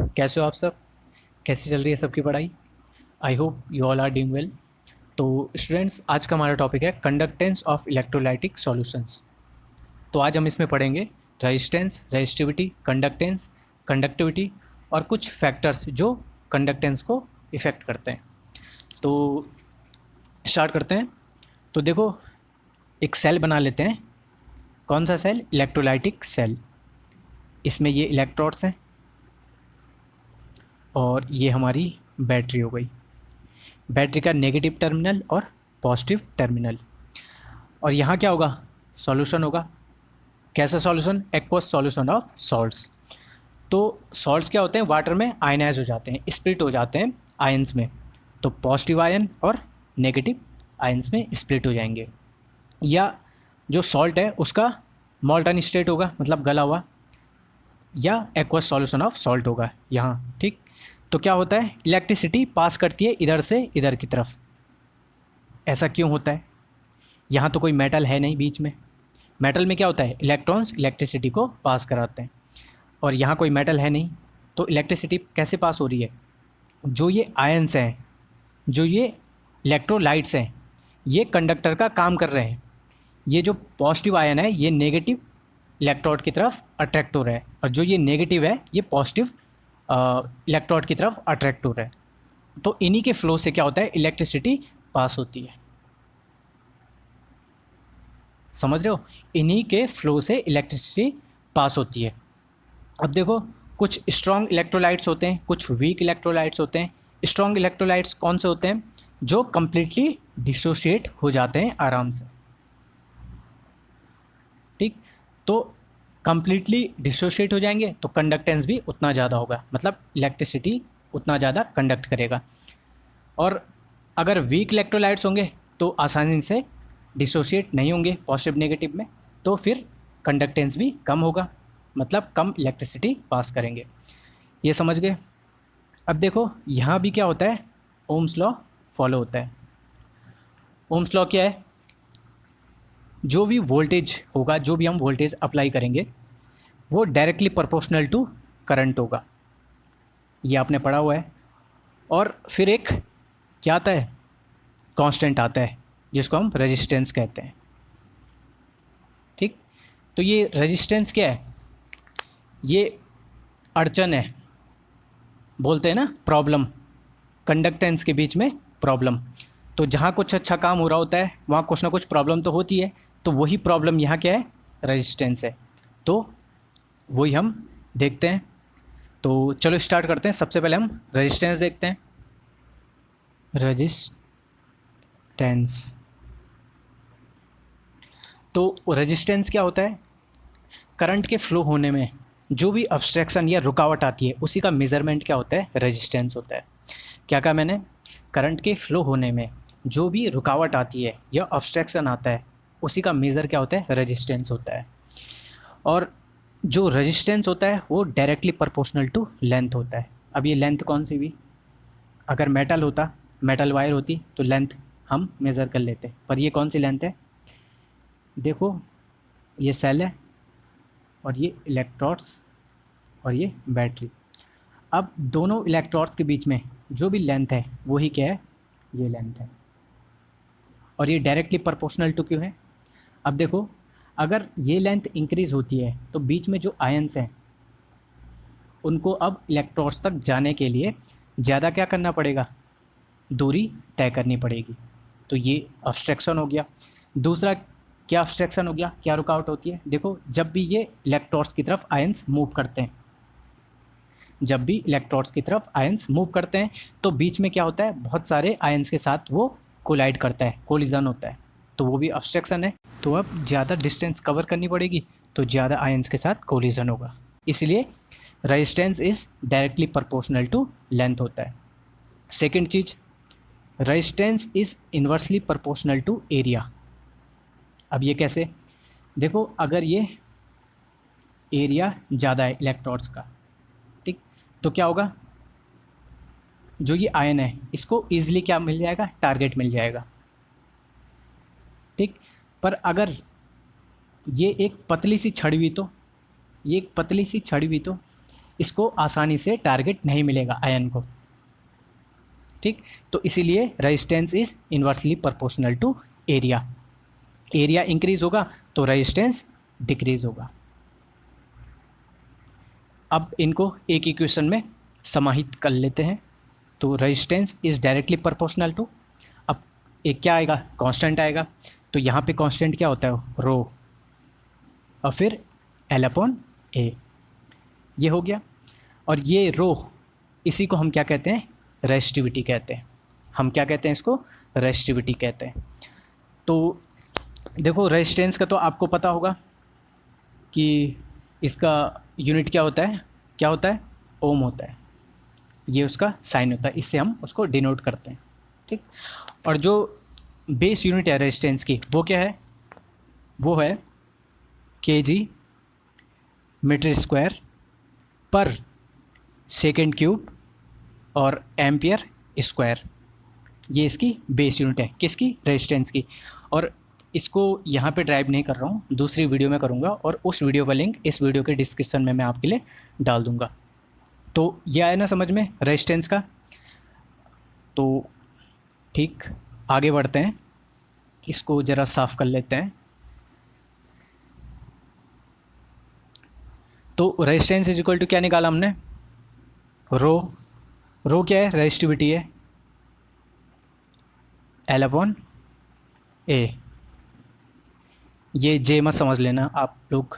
कैसे हो आप सब? कैसी चल रही है सबकी पढ़ाई? I hope you all are doing well. तो स्टूडेंट्स, आज का हमारा टॉपिक है कंडक्टेंस ऑफ इलेक्ट्रोलाइटिक सॉल्यूशंस। तो आज हम इसमें पढ़ेंगे रेजिस्टेंस, रेजिस्टिविटी, कंडक्टेंस, कंडक्टिविटी और कुछ फैक्टर्स जो कंडक्टेंस को इफ़ेक्ट करते हैं। तो स्टार्ट करते हैं। तो देखो, एक सेल बना लेते हैं। कौन सा सेल? Electrolytic cell. इसमें ये इलेक्ट्रोड्स हैं और ये हमारी बैटरी हो गई। बैटरी का नेगेटिव टर्मिनल और पॉजिटिव टर्मिनल। और यहाँ क्या होगा? सॉल्यूशन होगा। कैसा solution? Aqueous solution of salts. तो सॉल्ट्स क्या होते हैं? वाटर में आयनाइज हो जाते हैं, स्प्लिट हो जाते हैं आयंस में। तो पॉजिटिव आयन और नेगेटिव आयंस में स्प्लिट हो जाएंगे। या जो सॉल्ट है उसका मॉल्टन स्टेट होगा, मतलब गला हुआ, या एक्वस सॉल्यूशन ऑफ सॉल्ट होगा यहाँ। ठीक। तो क्या होता है? इलेक्ट्रिसिटी पास करती है इधर से इधर की तरफ। ऐसा क्यों होता है? यहाँ तो कोई मेटल है नहीं बीच में। मेटल में क्या होता है? इलेक्ट्रॉन्स इलेक्ट्रिसिटी को पास कराते हैं, और यहाँ कोई मेटल है नहीं, तो इलेक्ट्रिसिटी कैसे पास हो रही है? जो ये आयंस हैं, जो ये इलेक्ट्रोलाइट्स हैं, ये कंडक्टर का काम कर रहे हैं। ये जो पॉजिटिव आयन है ये नेगेटिव इलेक्ट्रोड की तरफ अट्रैक्ट हो रहा है, और जो ये नेगेटिव है ये पॉजिटिव इलेक्ट्रोड की तरफ अट्रैक्ट हो रहा है। तो इन्हीं के फ्लो से क्या होता है? इलेक्ट्रिसिटी पास होती है। समझ रहे हो? इन्हीं के फ्लो से इलेक्ट्रिसिटी पास होती है। अब देखो, कुछ स्ट्रॉन्ग इलेक्ट्रोलाइट्स होते हैं, कुछ वीक इलेक्ट्रोलाइट्स होते हैं। स्ट्रॉन्ग इलेक्ट्रोलाइट्स कौन से होते हैं? जो कंप्लीटली डिसोशिएट हो जाते हैं आराम से। ठीक। तो कंप्लीटली डिसोशिएट हो जाएंगे तो कंडक्टेंस भी उतना ज़्यादा होगा, मतलब इलेक्ट्रिसिटी उतना ज़्यादा कंडक्ट करेगा। और अगर वीक इलेक्ट्रोलाइट्स होंगे तो आसानी से डिसोशिएट नहीं होंगे पॉजिटिव नेगेटिव में, तो फिर कंडक्टेंस भी कम होगा, मतलब कम इलेक्ट्रिसिटी पास करेंगे। ये समझ गए? अब देखो, यहाँ भी क्या होता है? ओम्स लॉ फॉलो होता है। ओम्स लॉ क्या है? जो भी वोल्टेज होगा, जो भी हम वोल्टेज अप्लाई करेंगे, वो डायरेक्टली प्रोपोर्शनल टू करंट होगा। ये आपने पढ़ा हुआ है। और फिर एक क्या आता है? कांस्टेंट आता है जिसको हम रेजिस्टेंस कहते हैं। ठीक। तो ये रेजिस्टेंस क्या है? ये अड़चन है, बोलते हैं ना, प्रॉब्लम। कंडक्टेंस के बीच में प्रॉब्लम। तो जहाँ कुछ अच्छा काम हो रहा होता है वहाँ कुछ ना कुछ प्रॉब्लम तो होती है। तो वही प्रॉब्लम यहाँ क्या है? रेजिस्टेंस है। तो वही हम देखते हैं। तो चलो स्टार्ट करते हैं। सबसे पहले हम रेजिस्टेंस देखते हैं। रेजिस्टेंस। तो रेजिस्टेंस क्या होता है? करंट के फ्लो होने में जो भी ऑब्स्ट्रक्शन या रुकावट आती है उसी का मेजरमेंट क्या होता है? रेजिस्टेंस होता है। क्या कहा मैंने? करंट के फ्लो होने में जो भी रुकावट आती है या ऑब्स्ट्रक्शन आता है उसी का मेज़र क्या होता है? रेजिस्टेंस होता है। और जो रेजिस्टेंस होता है वो डायरेक्टली प्रोपोर्शनल टू लेंथ होता है। अब ये लेंथ कौन सी हुई? अगर मेटल होता, मेटल वायर होती, तो लेंथ हम मेज़र कर लेते, पर ये कौन सी लेंथ है? देखो, ये सेल है और ये इलेक्ट्रोड्स और ये बैटरी। अब दोनों इलेक्ट्रोड्स के बीच में जो भी लेंथ है वही क्या है? ये लेंथ है। और ये डायरेक्टली प्रोपोर्शनल टू क्यों है? अब देखो, अगर ये लेंथ इंक्रीज होती है तो बीच में जो आयंस हैं उनको अब इलेक्ट्रोड्स तक जाने के लिए ज़्यादा क्या करना पड़ेगा? दूरी तय करनी पड़ेगी। तो ये ऑब्स्ट्रक्शन हो गया। दूसरा क्या ऑब्स्ट्रक्शन हो गया? क्या रुकावट होती है? देखो, जब भी ये इलेक्ट्रोड्स की तरफ आयंस मूव करते हैं, जब भी इलेक्ट्रोड्स की तरफ आयंस मूव करते हैं तो बीच में क्या होता है? बहुत सारे आयंस के साथ वो कोलाइड करता है, कोलिजन होता है, तो वो भी ऑब्स्ट्रक्शन है। तो अब ज़्यादा डिस्टेंस कवर करनी पड़ेगी तो ज़्यादा आयंस के साथ कोलिजन होगा। इसलिए resistance is directly proportional to length होता है। सेकेंड चीज़, resistance is inversely proportional to area. अब ये कैसे? देखो, अगर ये एरिया ज़्यादा है इलेक्ट्रोड्स का, ठीक, तो क्या होगा? जो ये आयन है इसको ईजिली क्या मिल जाएगा? टारगेट मिल जाएगा। ठीक। पर अगर ये एक पतली सी छड़ी हुई तो, ये एक पतली सी छड़ी हुई तो इसको आसानी से टारगेट नहीं मिलेगा आयन को, ठीक। तो इसीलिए resistance is inversely proportional to area. Area increase होगा तो रेजिस्टेंस डिक्रीज होगा। अब इनको एक इक्वेशन में समाहित कर लेते हैं। तो resistance is directly proportional to, अब एक क्या आएगा, कांस्टेंट आएगा। तो यहाँ पे कांस्टेंट क्या होता है, रो, और फिर एल अपॉन ए, ये हो गया। और ये रो, इसी को हम क्या कहते हैं, रेजिस्टिविटी कहते हैं। हम क्या कहते हैं इसको, रेजिस्टिविटी कहते हैं। तो देखो रेजिस्टेंस का तो आपको पता होगा कि इसका यूनिट क्या होता है, क्या होता है, ओम होता है। ये उसका साइन होता है, इससे हम उसको डिनोट करते हैं, ठीक। और जो बेस यूनिट है रेजिस्टेंस की वो क्या है, वो है केजी मीटर स्क्वायर पर सेकेंड क्यूब और एम्पियर स्क्वायर। ये इसकी बेस यूनिट है, किसकी, रेजिस्टेंस की। और इसको यहाँ पे ड्राइव नहीं कर रहा हूँ, दूसरी वीडियो में करूँगा, और उस वीडियो का लिंक इस वीडियो के डिस्क्रिप्शन में मैं आपके लिए डाल दूँगा। तो ये आया ना समझ में रेजिस्टेंस का। तो ठीक, आगे बढ़ते हैं, इसको ज़रा साफ कर लेते हैं। तो रेजिस्टेंस इज इक्वल टू क्या निकाला हमने, रो। रो क्या है, रेजिस्टिविटी है, एल अपॉन ए। ये जे मत समझ लेना आप लोग,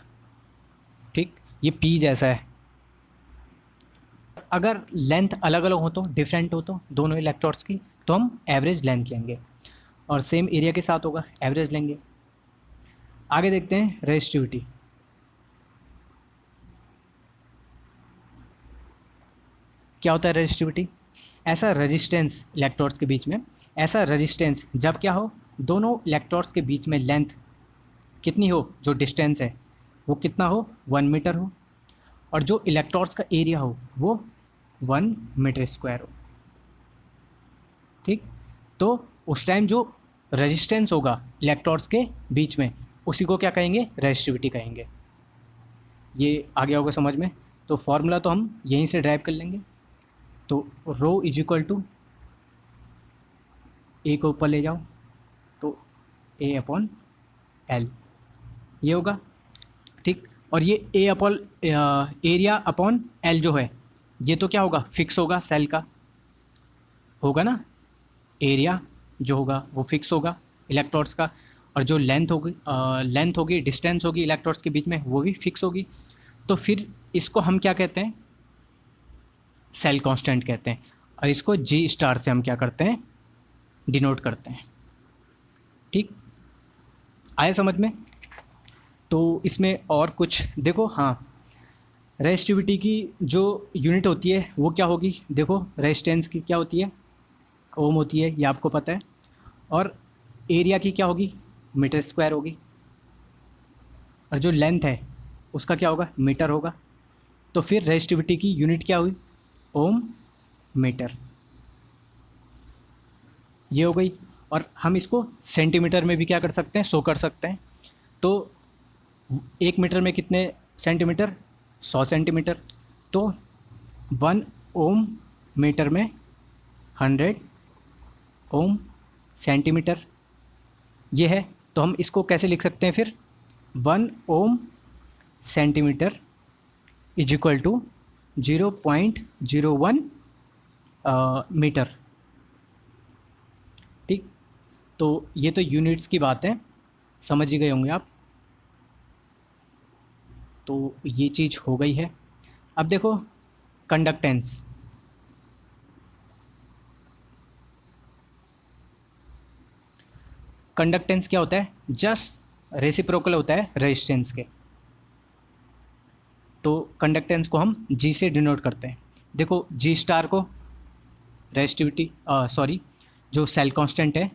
ठीक, ये पी जैसा है। अगर लेंथ अलग अलग हो तो, डिफरेंट हो तो दोनों इलेक्ट्रोड्स की, तो हम एवरेज लेंथ लेंगे, और सेम एरिया के साथ होगा एवरेज लेंगे। आगे देखते हैं रेजिस्टिविटी। क्या होता है रेजिस्टिविटी, ऐसा रेजिस्टेंस इलेक्ट्रोड्स के बीच में, ऐसा रेजिस्टेंस जब क्या हो, दोनों इलेक्ट्रोड्स के बीच में लेंथ कितनी हो, जो डिस्टेंस है वो कितना हो, 1 मीटर हो, और जो इलेक्ट्रोड्स का एरिया हो वो 1 मीटर स्क्वायर हो, ठीक। तो उस टाइम जो रेजिस्टेंस होगा इलेक्ट्रोड्स के बीच में, उसी को क्या कहेंगे, रेजिस्टिविटी कहेंगे। ये आ गया होगा समझ में। तो फॉर्मूला तो हम यहीं से ड्राइव कर लेंगे। तो रो इज इक्वल टू, ए को ऊपर ले जाओ तो ए अपॉन एल, ये होगा, ठीक। और ये ए अपॉन एरिया अपॉन एल जो है, ये तो क्या होगा, फिक्स होगा, सेल का होगा ना, एरिया जो होगा वो फिक्स होगा इलेक्ट्रोड्स का, और जो लेंथ होगी, डिस्टेंस होगी इलेक्ट्रोड्स के बीच में, वो भी फिक्स होगी। तो फिर इसको हम क्या कहते हैं, सेल कांस्टेंट कहते हैं, और इसको जी स्टार से हम क्या करते हैं, डिनोट करते हैं, ठीक। आया समझ में। तो इसमें और कुछ देखो, हाँ, रेजिस्टिविटी की जो यूनिट होती है वो क्या होगी, देखो रेजिस्टेंस की क्या होती है, ओम होती है, ये आपको पता है। और एरिया की क्या होगी, मीटर स्क्वायर होगी, और जो लेंथ है उसका क्या होगा, मीटर होगा। तो फिर रेजिस्टिविटी की यूनिट क्या हुई, ओम मीटर, ये हो गई। और हम इसको सेंटीमीटर में भी क्या कर सकते हैं, शो कर सकते हैं। तो 1 मीटर में कितने सेंटीमीटर, 100 सेंटीमीटर। तो 1 ओम मीटर में 100 ओम सेंटीमीटर, ये है। तो हम इसको कैसे लिख सकते हैं फिर, 1 ohm centimetre is equal to 0.01 metre, ठीक। तो ये तो यूनिट्स की बात है, समझ ही गए होंगे आप। तो ये चीज़ हो गई है। अब देखो कंडक्टेंस, कंडक्टेंस क्या होता है, जस्ट रेसिप्रोकल होता है रेजिस्टेंस के। तो कंडक्टेंस को हम जी से डिनोट करते हैं। देखो जी स्टार को रेजिस्टिविटी सॉरी जो सेल कांस्टेंट है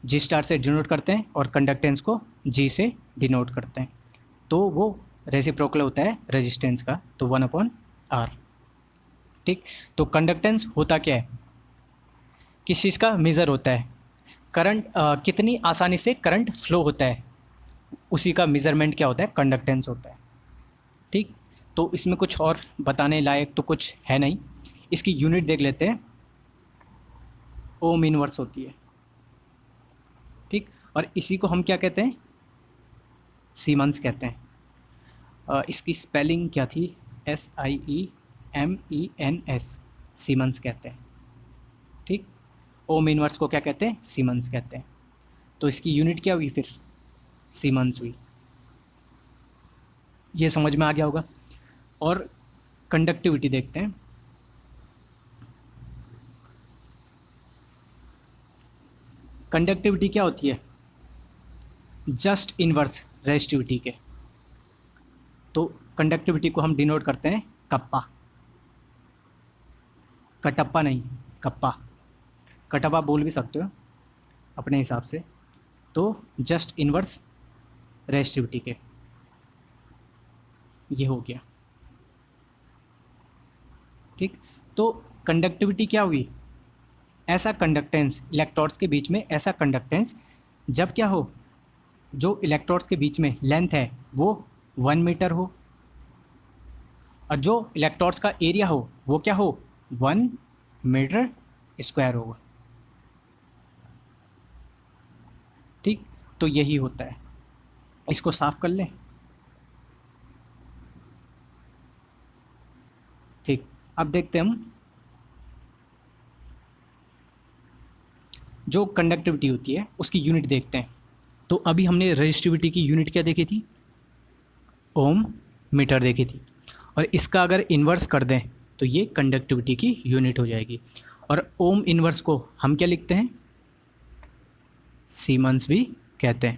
जी स्टार से डिनोट करते हैं, और कंडक्टेंस को जी से डिनोट करते हैं। तो वो रेसिप्रोकल होता है रेजिस्टेंस का, तो 1/r, ठीक। तो कंडक्टेंस होता क्या है, किस चीज़ का मेज़र होता है, करंट कितनी आसानी से करंट फ्लो होता है, उसी का मेज़रमेंट क्या होता है, कंडक्टेंस होता है, ठीक। तो इसमें कुछ और बताने लायक तो कुछ है नहीं। इसकी यूनिट देख लेते हैं, ओम इनवर्स होती है, ठीक। और इसी को हम क्या कहते हैं, सीमंस कहते हैं। इसकी स्पेलिंग क्या थी, SIEMENS, सीमंस कहते हैं, ठीक। ओम इनवर्स को क्या कहते हैं, सीमंस कहते हैं। तो इसकी यूनिट क्या हुई फिर, सीमंस हुई। ये समझ में आ गया होगा। और कंडक्टिविटी देखते हैं। कंडक्टिविटी क्या होती है, जस्ट इनवर्स रेजिस्टिविटी के। तो कंडक्टिविटी को हम डिनोट करते हैं कप्पा, कटप्पा नहीं, कप्पा। कटप्पा बोल भी सकते हो अपने हिसाब से। तो जस्ट इनवर्स रेजिस्टिविटी के, ये हो गया, ठीक। तो कंडक्टिविटी क्या हुई, ऐसा कंडक्टेंस इलेक्ट्रोड्स के बीच में, ऐसा कंडक्टेंस जब क्या हो, जो इलेक्ट्रोड्स के बीच में लेंथ है वो 1 मीटर हो, और जो इलेक्ट्रोड्स का एरिया हो वो क्या हो, 1 मीटर स्क्वायर होगा, ठीक। तो यही होता है। इसको साफ कर लें, ठीक। अब देखते हैं हम जो कंडक्टिविटी होती है उसकी यूनिट देखते हैं। तो अभी हमने रेजिस्टिविटी की यूनिट क्या देखी थी, ओम मीटर देखी थी। और इसका अगर इन्वर्स कर दें तो ये कंडक्टिविटी की यूनिट हो जाएगी। और ओम इन्वर्स को हम क्या लिखते हैं, सीमंस भी कहते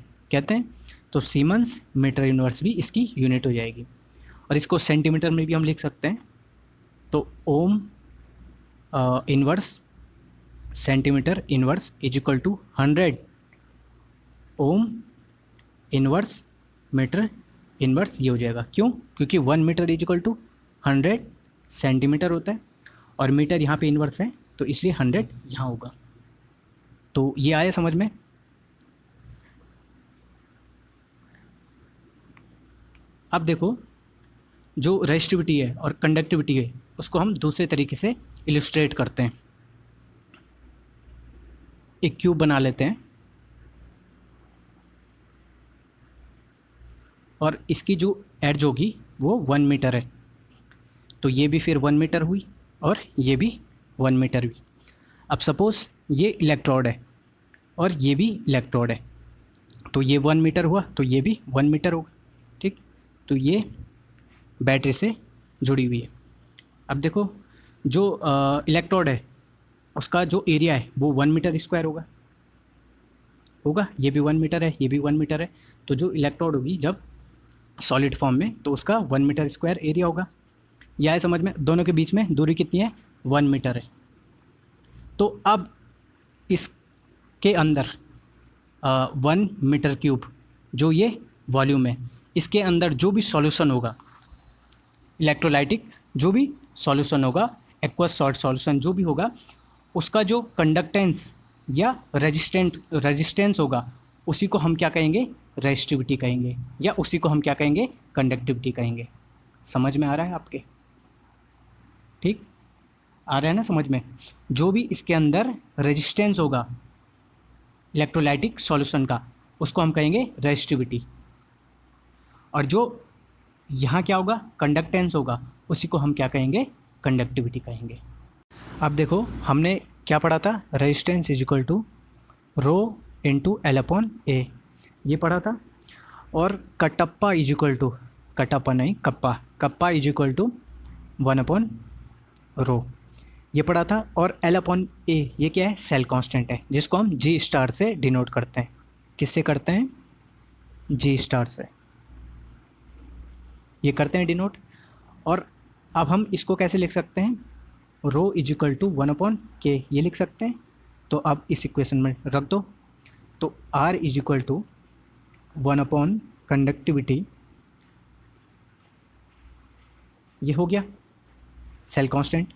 हैं। तो सीमंस मीटर इन्वर्स भी इसकी यूनिट हो जाएगी। और इसको सेंटीमीटर में भी हम लिख सकते हैं। तो ohm inverse centimetre inverse is equal to 100 ohm inverse metre inverse, ये हो जाएगा। क्यों, क्योंकि 1 metre is equal to 100 centimetre होता है, और मीटर यहाँ पे इन्वर्स है तो इसलिए 100 यहाँ होगा। तो ये आया समझ में। अब देखो, जो रेजिस्टिविटी है और कंडक्टिविटी है उसको हम दूसरे तरीके से इलस्ट्रेट करते हैं। एक क्यूब बना लेते हैं, और इसकी जो एड्ज होगी वो 1 मीटर है। तो ये भी फिर 1 मीटर हुई, और ये भी 1 मीटर हुई। अब सपोज़ ये इलेक्ट्रोड है और ये भी इलेक्ट्रोड है, तो ये 1 मीटर हुआ, तो ये भी 1 मीटर होगा, ठीक। तो ये बैटरी से जुड़ी हुई है। अब देखो, जो इलेक्ट्रोड है उसका जो एरिया है वो 1 मीटर स्क्वायर होगा। ये भी 1 मीटर है, ये भी 1 मीटर है। तो जो इलेक्ट्रोड होगी जब सॉलिड फॉर्म में, तो उसका 1 मीटर स्क्वायर एरिया होगा। यह है समझ में। दोनों के बीच में दूरी कितनी है, 1 मीटर है। तो अब इसके अंदर 1 मीटर क्यूब जो ये वॉल्यूम है, इसके अंदर जो भी सॉल्यूशन होगा इलेक्ट्रोलाइटिक, जो भी सॉल्यूशन होगा, एक्वस सॉल्ट सॉल्यूशन जो भी होगा, उसका जो कंडक्टेंस या रेजिस्टेंस होगा उसी को हम क्या कहेंगे, रेजिस्टिविटी कहेंगे, या उसी को हम क्या कहेंगे, कंडक्टिविटी कहेंगे। समझ में आ रहा है आपके, ठीक आ रहा है ना समझ में। जो भी इसके अंदर रेजिस्टेंस होगा इलेक्ट्रोलाइटिक सॉल्यूशन का, उसको हम कहेंगे रेजिस्टिविटी, और जो यहाँ क्या होगा, कंडक्टेंस होगा, उसी को हम क्या कहेंगे, कंडक्टिविटी कहेंगे। अब देखो, हमने क्या पढ़ा था, resistance is equal to rho into L upon A, ये पढ़ा था। और Kattappa is equal to, Kattappa नहीं kappa is equal to 1 upon rho, ये पढ़ा था। और एल अपॉन ए ये क्या है, सेल कांस्टेंट है, जिसको हम जी स्टार से डिनोट करते हैं। किससे करते हैं, जी स्टार से, ये करते हैं डिनोट। और अब हम इसको कैसे लिख सकते हैं, रो इज इक्वल टू 1 अपॉन के, ये लिख सकते हैं। तो अब इस इक्वेशन में रख दो। तो R is equal to 1 upon conductivity, ये हो गया सेल कांस्टेंट।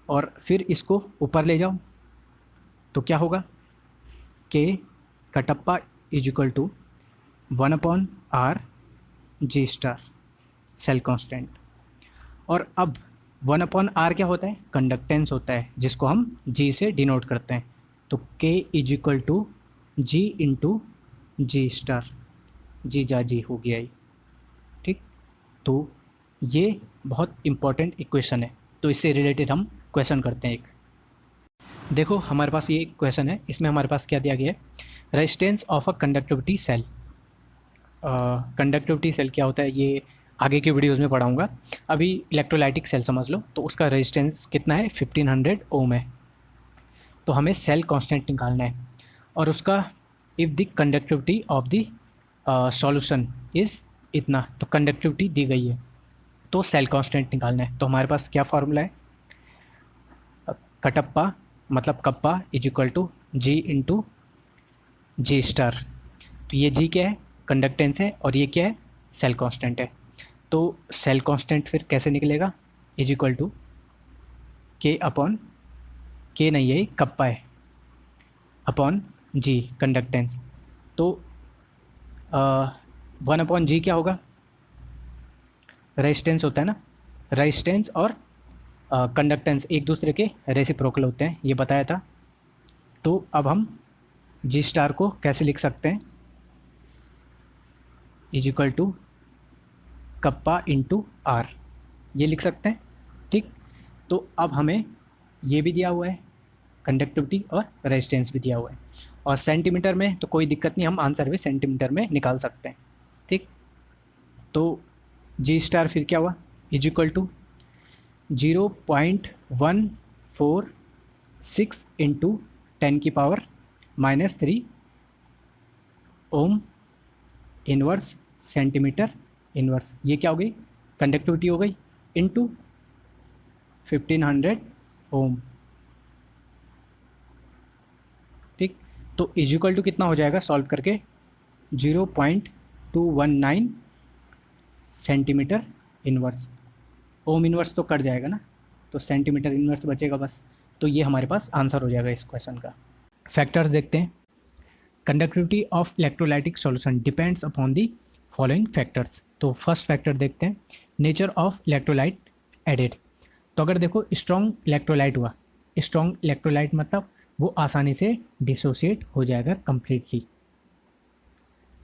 और फिर इसको ऊपर ले जाओ तो क्या होगा, के Kattappa is equal to 1 upon R G star, cell constant. और अब 1/r क्या होता है, कंडक्टेंस होता है, जिसको हम G से डिनोट करते हैं। तो K is equal to G into G star, जी जा जी हो गया ये, ठीक। तो ये बहुत इंपॉर्टेंट इक्वेशन है, तो इससे रिलेटेड हम क्वेश्चन करते हैं एक। देखो हमारे पास ये क्वेश्चन है, इसमें हमारे पास क्या दिया गया है, resistance of a conductivity cell. Conductivity cell क्या होता है ये आगे के वीडियोस में पढ़ाऊंगा। अभी इलेक्ट्रोलाइटिक सेल समझ लो, तो उसका रेजिस्टेंस कितना है, 1500 ओम है। तो हमें सेल कांस्टेंट निकालना है, और उसका if the conductivity of the solution is इतना, तो कंडक्टिविटी दी गई है, तो सेल कांस्टेंट निकालना है। तो हमारे पास क्या फार्मूला है, कटप्पा मतलब kappa is equal to G into G star. तो ये जी क्या है, कंडक्टेंस है, और ये क्या है, सेल कांस्टेंट है। तो सेल कांस्टेंट फिर कैसे निकलेगा, इज इक्वल टू के अपॉन, के नहीं है कप्पा है, अपॉन जी कंडक्टेंस। तो 1/g क्या होगा, रेजिस्टेंस होता है ना, रेजिस्टेंस और कंडक्टेंस एक दूसरे के रेसिप्रोकल होते हैं, ये बताया था। तो अब हम जी स्टार को कैसे लिख सकते हैं, is equal to kappa into R, ये लिख सकते हैं, ठीक। तो अब हमें ये भी दिया हुआ है, कंडक्टिविटी और रेजिस्टेंस भी दिया हुआ है, और सेंटीमीटर में तो कोई दिक्कत नहीं, हम आंसर भी सेंटीमीटर में निकाल सकते हैं, ठीक। तो जी स्टार फिर क्या हुआ, is equal to 0.146 into 10⁻³ ohm inverse centimetre inverse. ये क्या हो गई, कंडक्टिविटी हो गई, इंटू 1500 ओम, ठीक। तो इज इक्वल टू कितना हो जाएगा सॉल्व करके, 0.219 सेंटीमीटर इनवर्स। ओम इनवर्स तो कट जाएगा ना, तो सेंटीमीटर इनवर्स बचेगा बस। तो ये हमारे पास आंसर हो जाएगा इस क्वेश्चन का। फैक्टर्स देखते हैं, conductivity of electrolytic solution depends upon the following factors. तो फर्स्ट फैक्टर देखते हैं, नेचर ऑफ इलेक्ट्रोलाइट एडेड। तो अगर देखो स्ट्रॉन्ग इलेक्ट्रोलाइट हुआ, स्ट्रॉन्ग इलेक्ट्रोलाइट मतलब वो आसानी से डिसोसिएट हो जाएगा कम्प्लीटली।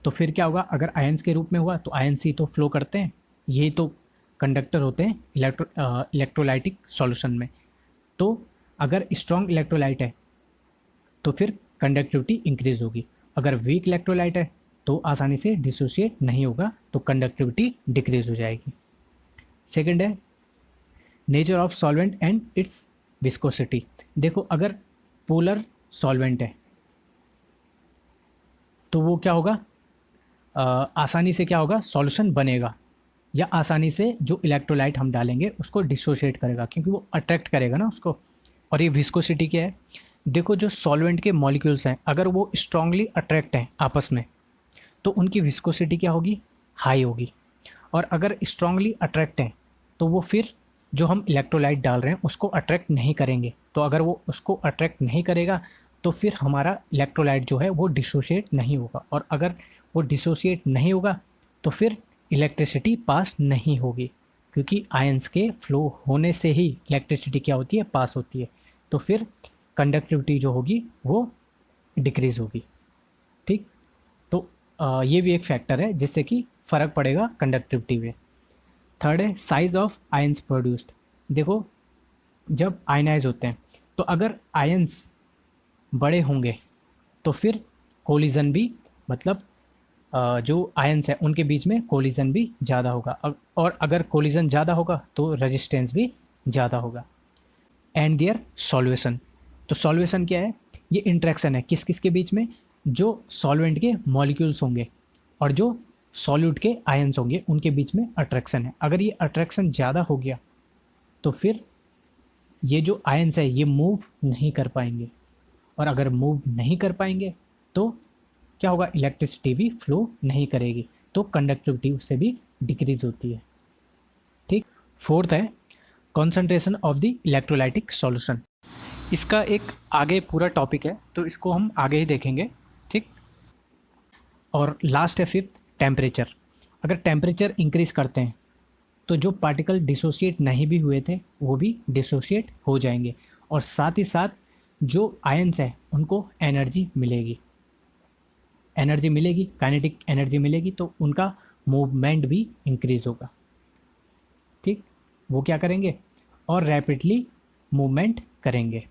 तो फिर क्या होगा, अगर आयंस के रूप में हुआ तो आयंस ही तो फ्लो करते हैं, ये तो कंडक्टर होते हैं इलेक्ट्रोलाइटिक सॉल्यूशन में। तो अगर स्ट्रॉन्ग इलेक्ट्रोलाइट है तो फिर कंडक्टिविटी इंक्रीज होगी, अगर वीक इलेक्ट्रोलाइट है तो आसानी से डिसोसिएट नहीं होगा, तो कंडक्टिविटी डिक्रीज हो जाएगी। सेकंड है nature of solvent and it's viscosity. देखो अगर पोलर सॉल्वेंट है तो वो क्या होगा, आसानी से क्या होगा, सॉल्यूशन बनेगा, या आसानी से जो इलेक्ट्रोलाइट हम डालेंगे उसको डिसोशिएट करेगा, क्योंकि वो अट्रैक्ट करेगा ना उसको। और ये विस्कोसिटी क्या है, देखो जो सॉल्वेंट के मॉलिक्यूल्स हैं अगर वो स्ट्रांगली अट्रैक्ट हैं आपस में तो उनकी विस्कोसिटी क्या होगी, हाई होगी। और अगर स्ट्रांगली अट्रैक्ट हैं तो वो फिर जो हम इलेक्ट्रोलाइट डाल रहे हैं उसको अट्रैक्ट नहीं करेंगे। तो अगर वो उसको अट्रैक्ट नहीं करेगा तो फिर हमारा इलेक्ट्रोलाइट जो है वो डिसोशिएट नहीं होगा, और अगर वो डिसोशिएट नहीं होगा तो फिर इलेक्ट्रिसिटी पास नहीं होगी, क्योंकि आयंस के फ्लो होने से ही इलेक्ट्रिसिटी क्या होती है, पास होती है। तो फिर कंडक्टिविटी जो होगी वो डिक्रीज होगी, ठीक। तो ये भी एक फैक्टर है जिससे कि फ़र्क पड़ेगा कंडक्टिविटी में। थर्ड है साइज ऑफ आयंस प्रोड्यूस्ड। देखो जब आयनाइज होते हैं तो अगर आयंस बड़े होंगे तो फिर कोलिजन भी, मतलब जो आयंस है उनके बीच में कोलिजन भी ज़्यादा होगा, और अगर कोलिजन ज़्यादा होगा तो रेजिस्टेंस भी ज़्यादा होगा। एंड देयर सॉल्यूशन, तो सॉल्यूशन क्या है, ये इंट्रैक्शन है किस किस के बीच में, जो सॉल्वेंट के मॉलिक्यूल्स होंगे और जो सॉल्यूट के आयंस होंगे उनके बीच में अट्रैक्शन है। अगर ये अट्रैक्शन ज़्यादा हो गया तो फिर ये जो आयंस है ये मूव नहीं कर पाएंगे, और अगर मूव नहीं कर पाएंगे तो क्या होगा, इलेक्ट्रिसिटी भी फ्लो नहीं करेगी, तो कंडक्टिविटी उससे भी डिक्रीज होती है, ठीक। फोर्थ है concentration of the electrolytic solution. इसका एक आगे पूरा टॉपिक है तो इसको हम आगे ही देखेंगे, ठीक। और लास्ट है फिफ्थ टेम्परेचर। अगर टेम्परेचर इंक्रीज करते हैं तो जो पार्टिकल डिसोसिएट नहीं भी हुए थे वो भी डिसोसिएट हो जाएंगे, और साथ ही साथ जो आयंस है उनको एनर्जी मिलेगी, एनर्जी मिलेगी, काइनेटिक एनर्जी मिलेगी, तो उनका मूवमेंट भी इंक्रीज होगा। ठीक, वो क्या करेंगे, और रैपिडली मूवमेंट करेंगे।